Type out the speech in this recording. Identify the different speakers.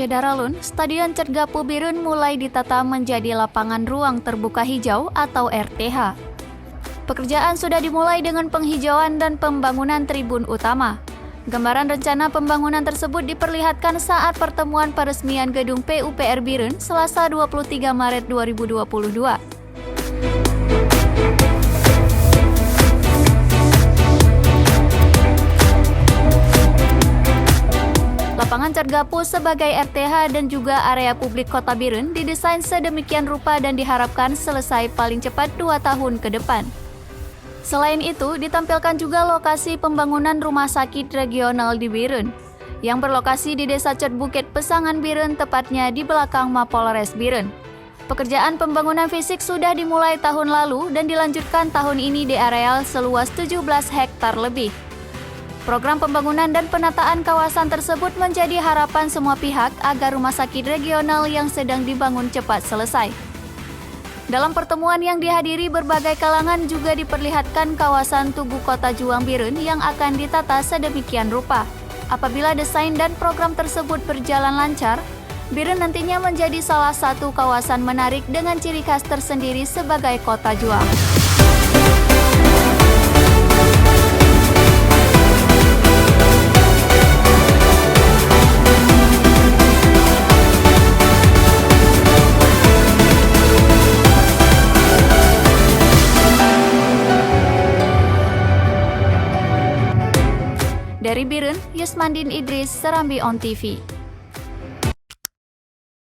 Speaker 1: Syedaralun, Stadion Cergapu Birun mulai ditata menjadi lapangan ruang terbuka hijau atau RTH. Pekerjaan sudah dimulai dengan penghijauan dan pembangunan tribun utama. Gambaran rencana pembangunan tersebut diperlihatkan saat pertemuan peresmian gedung PUPR Birun Selasa 23 Maret 2022. Lapangan Cergapu sebagai RTH dan juga area publik Kota Birun didesain sedemikian rupa dan diharapkan selesai paling cepat 2 tahun ke depan. Selain itu, ditampilkan juga lokasi pembangunan rumah sakit regional di Birun, yang berlokasi di Desa Bukit Pesangan Birun, tepatnya di belakang Mapolres Birun. Pekerjaan pembangunan fisik sudah dimulai tahun lalu dan dilanjutkan tahun ini di areal seluas 17 hektar lebih. Program pembangunan dan penataan kawasan tersebut menjadi harapan semua pihak agar rumah sakit regional yang sedang dibangun cepat selesai. Dalam pertemuan yang dihadiri berbagai kalangan juga diperlihatkan kawasan Tugu Kota Juang Birun yang akan ditata sedemikian rupa. Apabila desain dan program tersebut berjalan lancar, Birun nantinya menjadi salah satu kawasan menarik dengan ciri khas tersendiri sebagai Kota Juang. Dari Birun, Yusmandin Idris, Serambi On TV.